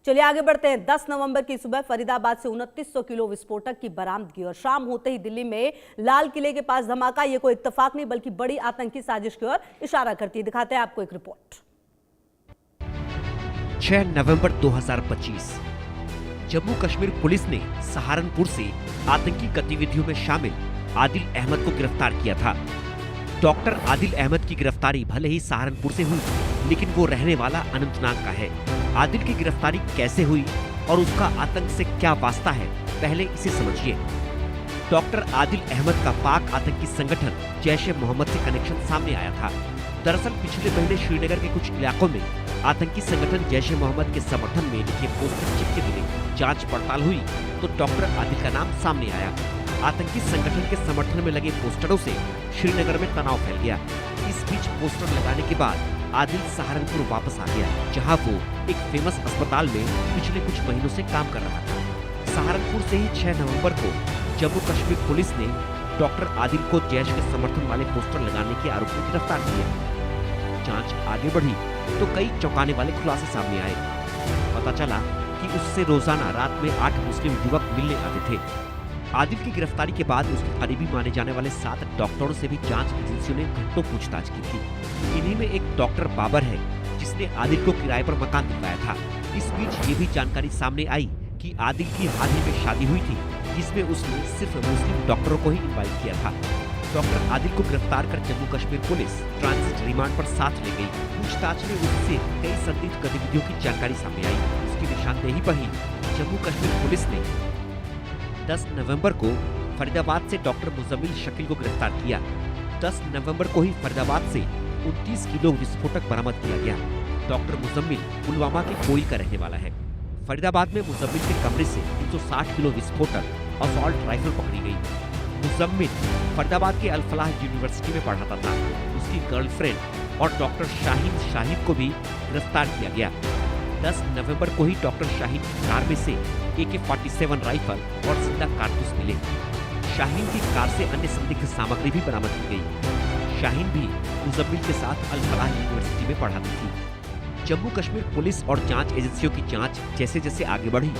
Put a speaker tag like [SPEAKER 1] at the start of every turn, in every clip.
[SPEAKER 1] चलिए आगे बढ़ते हैं। 10 नवंबर की सुबह फरीदाबाद से 2900 किलो विस्फोटक की बरामदगी और शाम होते ही दिल्ली में लाल किले के पास धमाका। ये कोई इत्तेफाक नहीं बल्कि बड़ी आतंकी साजिश की ओर इशारा करती है। दिखाते हैं आपको एक रिपोर्ट।
[SPEAKER 2] 6 नवंबर 2025 जम्मू कश्मीर पुलिस ने सहारनपुर से आतंकी गतिविधियों में शामिल आदिल अहमद को गिरफ्तार किया था। डॉक्टर आदिल अहमद की गिरफ्तारी भले ही सहारनपुर से हुई, लेकिन वो रहने वाला अनंतनाग का है। आदिल की गिरफ्तारी कैसे हुई और उसका आतंक से क्या वास्ता है, पहले इसे समझिए। डॉक्टर आदिल अहमद का पाक आतंकी संगठन जैश-ए-मोहम्मद से कनेक्शन सामने आया था। दरअसल पिछले महीने श्रीनगर के कुछ इलाकों में आतंकी संगठन जैश-ए-मोहम्मद के समर्थन में लिखे पोस्टर चिपके मिले। जांच पड़ताल हुई तो डॉक्टर आदिल का नाम सामने आया। आतंकी संगठन के समर्थन में लगे पोस्टरों से श्रीनगर में तनाव फैल गया। इस बीच पोस्टर लगाने के बाद आदिल सहारनपुर वापस आ गया, जहां वो एक फेमस अस्पताल में पिछले कुछ महीनों से काम कर रहा था। सहारनपुर से ही 6 नवंबर को जम्मू कश्मीर पुलिस ने डॉक्टर आदिल को जैश के समर्थन वाले पोस्टर लगाने के आरोप में गिरफ्तार किया। जांच आगे बढ़ी तो कई चौंकाने वाले खुलासे सामने आए। पता चला कि उससे रोजाना रात में 8 मुस्लिम युवक मिलने आते थे। आदिल की गिरफ्तारी के बाद उसके करीबी माने जाने वाले 7 डॉक्टरों से भी जांच एजेंसियों ने घंटों पूछताछ की थी। इन्हीं में एक डॉक्टर बाबर है, जिसने आदिल को किराए पर मकान दिलवाया था। इस बीच ये भी जानकारी सामने आई कि आदिल की हाल ही में शादी हुई थी, जिसमें उसने सिर्फ मुस्लिम डॉक्टरों को ही इनवाइट किया था। डॉक्टर आदिल को गिरफ्तार कर Jammu Kashmir police transit remand पर साथ ले गई। पूछताछ में उससे कई संदिग्ध गतिविधियों की जानकारी सामने आई। उसकी निशानदेही पर ही जम्मू कश्मीर पुलिस ने 10 नवंबर को फरीदाबाद से डॉक्टर मुजम्मिल शकील को गिरफ्तार किया। 10 नवंबर को ही फरीदाबाद से 29 किलो विस्फोटक बरामद किया गया। डॉक्टर मुजम्मिल पुलवामा के कोई का रहने वाला है। फरीदाबाद में मुजम्मिल के कमरे से 360 किलो विस्फोटक असॉल्ट राइफल पकड़ी गई। मुजम्मिल फरीदाबाद के अल फलाह यूनिवर्सिटी में पढ़ाता था। उसकी गर्लफ्रेंड और डॉक्टर शाहीन शाहिद को भी गिरफ्तार किया गया। 10 नवंबर को ही डॉक्टर शाहीन की कार में से AK-47 राइफल और जिंदा कारतूस मिले। शाहीन की कार से अन्य संदिग्ध सामग्री भी बरामद की गई। शाहीन भी मुजम्मिल के साथ अल फलाह यूनिवर्सिटी में पढ़ाती थी। जम्मू कश्मीर पुलिस और जांच एजेंसियों की जांच जैसे जैसे आगे बढ़ी,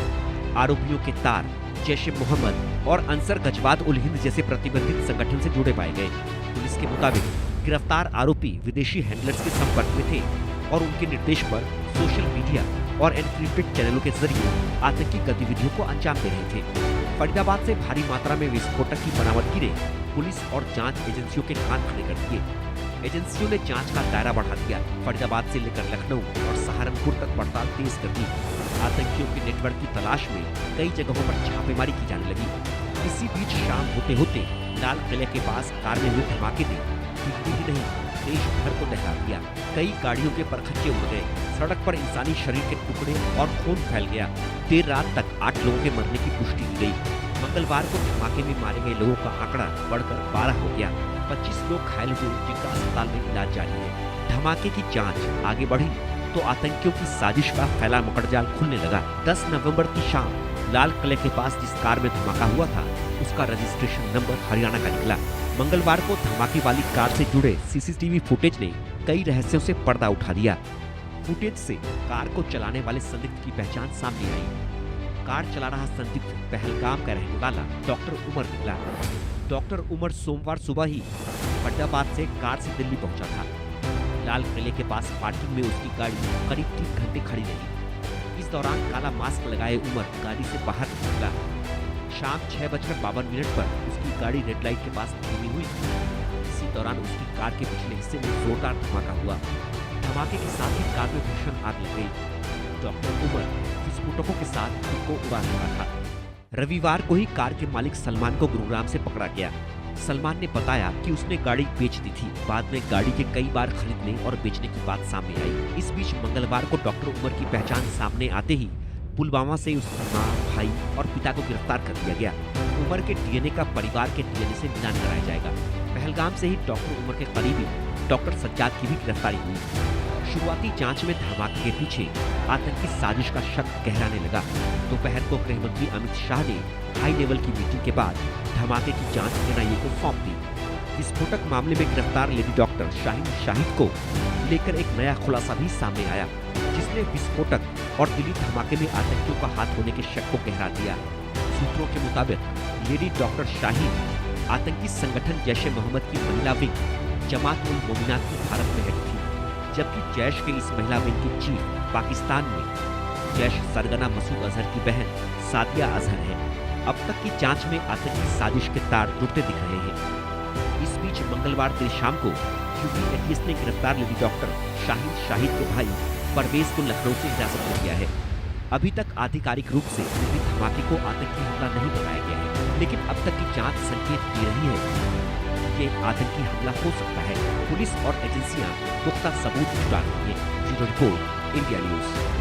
[SPEAKER 2] आरोपियों के तार जैश-ए-मोहम्मद और अंसर गजवात उल हिंद जैसे प्रतिबंधित संगठन से जुड़े पाए गए। पुलिस के मुताबिक गिरफ्तार आरोपी विदेशी हैंडलर्स के संपर्क में थे और उनके निर्देश पर सोशल मीडिया और एनक्रिप्टेड चैनलों के जरिए आतंकी गतिविधियों को अंजाम दे रहे थे। फरीदाबाद से भारी मात्रा में विस्फोटक की बरामदगी ने पुलिस और जांच एजेंसियों के कान खड़े कर दिए। एजेंसियों ने जांच का दायरा बढ़ा दिया। फरीदाबाद से लेकर लखनऊ और सहारनपुर तक पड़ताल तेज कर दी। आतंकियों के नेटवर्क की तलाश में कई जगहों पर छापेमारी की जाने लगी। इसी बीच शाम होते होते लाल किले के पास कार में हुए धमाके ने दिल्ली ही नहीं देश भर को दहला दिया। कई गाड़ियों के परखच्चे उड़ गए। सड़क पर इंसानी शरीर के टुकड़े और खून फैल गया। देर रात तक 8 लोगों के मरने की पुष्टि की गई। मंगलवार को धमाके में मारे गए लोगों का आंकड़ा बढ़कर 12 हो गया। 25 लोग घायल हुए, जिनका अस्पताल में इलाज जारी है। धमाके की जांच आगे बढ़ी तो आतंकियों की साजिश का फैला मकड़जाल खुलने लगा। 10 नवंबर की शाम लाल किले के पास जिस कार में धमाका हुआ था, उसका रजिस्ट्रेशन नंबर हरियाणा का निकला। मंगलवार को धमाके वाली कार से जुड़े सीसीटीवी फुटेज ने कई रहस्यों से पर्दा उठा दिया। फुटेज से कार को चलाने वाले संदिग्ध की पहचान सामने आई। कार चला रहा संदिग्ध पहलगाम का रहने वाला डॉक्टर उमर निकला। डॉक्टर उमर सोमवार सुबह ही फरीदाबाद से कार से दिल्ली पहुंचा था। लाल किले के पास पार्किंग में उसकी गाड़ी करीब 3 घंटे खड़ी रही। इस दौरान काला मास्क लगाए उमर गाड़ी से बाहर निकला। शाम 6:52 पर उसकी गाड़ी रेड लाइट के पास धीमी हुई। इसी दौरान उसकी कार के पिछले हिस्से में जोरदार धमाका हुआ। धमाके के साथ ही कार में भीषण आग लग गई। डॉक्टर उमर विस्फोटकों के साथ खुद को उड़ा रहा था। रविवार को ही कार के मालिक सलमान को गुरुग्राम से पकड़ा गया। सलमान ने बताया कि उसने गाड़ी बेच दी थी। बाद में गाड़ी के कई बार खरीदने और बेचने की बात सामने आई। इस बीच मंगलवार को डॉक्टर उमर की पहचान सामने आते ही पुलवामा से उसकी मां, भाई और पिता को गिरफ्तार कर लिया गया। उमर के डीएनए का परिवार के डीएनए से मिलान कराया जाएगा। पहलगाम से ही डॉक्टर उमर के करीबी डॉक्टर सज्जाद की भी गिरफ्तारी हुई। शुरुआती जांच में धमाके के पीछे आतंकी साजिश का शक गहराने लगा। दोपहर को गृह मंत्री अमित शाह ने हाई लेवल की मीटिंग के बाद धमाके की जांच एनआईए को सौंप दी। विस्फोटक मामले में गिरफ्तार लेडी डॉक्टर शाहीन शाहिद को लेकर एक नया खुलासा भी सामने आया, जिस ने विस्फोटक और दिल्ली धमाके में आतंकियों का हाथ होने के शक को गहरा दिया। सूत्रों के मुताबिक लेडी डॉक्टर शाहीन आतंकी संगठन जैश ए मोहम्मद की महिला विंग जमात उल मोमिनात की भारत में हेड थी, जबकि जैश के इस महिला विंग की चीफ पाकिस्तान में जैश सरगना मसूद अजहर की बहन सादिया अजहर है। अब तक की जांच में आतंकी साजिश के तार जुड़ते दिख रहे हैं। इस बीच मंगलवार देर शाम को यूपी एटीएस ने गिरफ्तार लेडी डॉक्टर शाहीन शाहिद के भाई परवेज को लखनऊ से हिरासत में लिया है। अभी तक आधिकारिक रूप से दिल्ली धमाके को आतंकी हमला नहीं बताया गया है, लेकिन अब तक की जांच संकेत दे रही है कि ये आतंकी हमला हो सकता है। पुलिस और एजेंसियां पुख्ता सबूत जुटा रही हैं। Bureau report, India news.